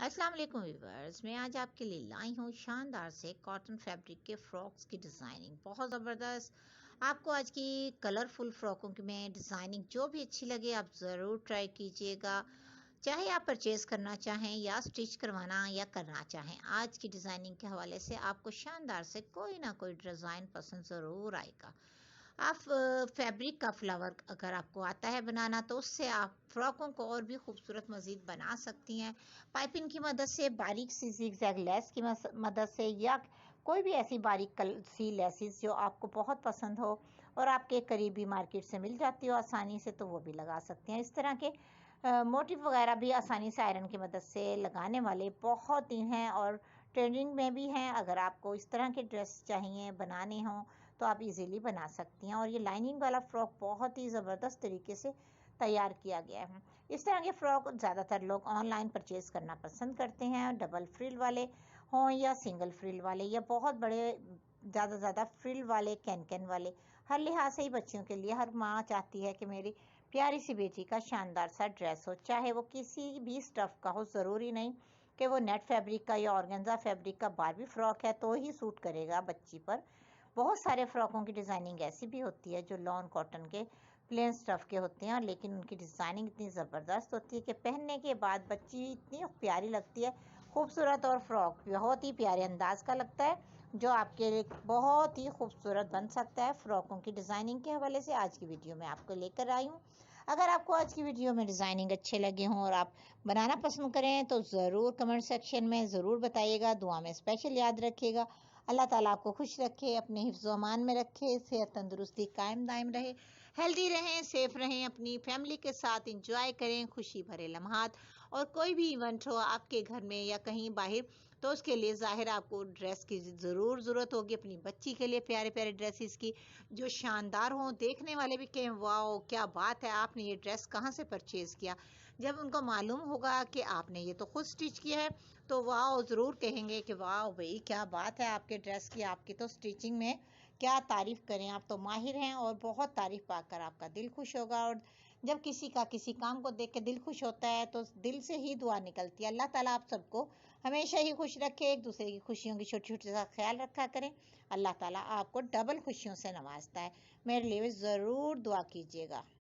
अस्सलाम वालेकुम व्यूअर्स, मैं आज आपके लिए लाई हूँ शानदार से कॉटन फैब्रिक के फ्रॉक्स की डिज़ाइनिंग। बहुत ज़बरदस्त। आपको आज की कलरफुल फ्रॉकों की में डिज़ाइनिंग जो भी अच्छी लगे आप ज़रूर ट्राई कीजिएगा। चाहे आप परचेज़ करना चाहें या स्टिच करवाना या करना चाहें, आज की डिज़ाइनिंग के हवाले से आपको शानदार से कोई ना कोई डिज़ाइन पसंद ज़रूर आएगा। आप फैब्रिक का फ्लावर अगर आपको आता है बनाना तो उससे आप फ्रॉकों को और भी खूबसूरत मज़ीद बना सकती हैं। पाइपिंग की मदद से, बारीक सी ज़िगज़ैग लेस की मदद से, या कोई भी ऐसी बारीक सी लेसिस जो आपको बहुत पसंद हो और आपके करीबी मार्केट से मिल जाती हो आसानी से, तो वो भी लगा सकते हैं। इस तरह के मोटिव वगैरह भी आसानी से आयरन की मदद से लगाने वाले बहुत ही हैं और ट्रेंडिंग में भी हैं। अगर आपको इस तरह के ड्रेस चाहिए बनाने हों तो आप इजीली बना सकती हैं। और ये लाइनिंग वाला फ्रॉक बहुत ही ज़बरदस्त तरीके से तैयार किया गया है। इस तरह के फ्रॉक ज़्यादातर लोग ऑनलाइन परचेज करना पसंद करते हैं, डबल फ्रिल वाले हों या सिंगल फ्रिल वाले या बहुत बड़े ज़्यादा फ्रिल वाले, कैन वाले। हर लिहाज से ही बच्चियों के लिए हर माँ चाहती है कि मेरी प्यारी सी बेटी का शानदार सा ड्रेस हो, चाहे वो किसी भी स्टफ़ का हो। ज़रूरी नहीं कि वो नेट फैब्रिक का या ऑर्गेन्जा फैब्रिक का बारबी फ्रॉक है तो ही सूट करेगा बच्ची पर। बहुत सारे फ्रॉकों की डिज़ाइनिंग ऐसी भी होती है जो लॉन कॉटन के प्लेन स्टफ़ के होते हैं, लेकिन उनकी डिज़ाइनिंग इतनी ज़बरदस्त होती है कि पहनने के बाद बच्ची इतनी प्यारी लगती है, खूबसूरत, और फ्रॉक बहुत ही प्यारे अंदाज का लगता है जो आपके लिए बहुत ही खूबसूरत बन सकता है। फ्रॉकों की डिज़ाइनिंग के हवाले से आज की वीडियो में आपको लेकर आई हूँ। अगर आपको आज की वीडियो में डिज़ाइनिंग अच्छे लगे हों और आप बनाना पसंद करें तो ज़रूर कमेंट सेक्शन में ज़रूर बताइएगा। दुआ में स्पेशल याद रखिएगा। अल्लाह ताला आपको खुश रखे, अपने हिफ्ज़ व अमान में रखे, सेहत तंदुरुस्ती कायम दायम रहे, हेल्दी रहें, सेफ रहें, अपनी फैमिली के साथ इंजॉय करें खुशी भरे लम्हात। और कोई भी इवेंट हो आपके घर में या कहीं बाहर, तो उसके लिए ज़ाहिर आपको ड्रेस की ज़रूर ज़रूरत होगी, अपनी बच्ची के लिए प्यारे प्यारे ड्रेसेस की जो शानदार हों, देखने वाले भी कहें वाओ क्या बात है, आपने ये ड्रेस कहाँ से परचेज़ किया। जब उनको मालूम होगा कि आपने ये तो खुद स्टिच किया है तो वाओ ज़रूर कहेंगे कि वाओ भाई क्या बात है आपके ड्रेस की, आपकी तो स्टिचिंग में क्या तारीफ़ करें, आप तो माहिर हैं। और बहुत तारीफ़ पाकर आपका दिल खुश होगा। और जब किसी का किसी काम को देख के दिल खुश होता है तो दिल से ही दुआ निकलती है। अल्लाह ताला आप सबको हमेशा ही खुश रखे, एक दूसरे की खुशियों की छोटी छोटी सा ख्याल रखा करें। अल्लाह ताला आपको डबल खुशियों से नवाजता है। मेरे लिए ज़रूर दुआ कीजिएगा।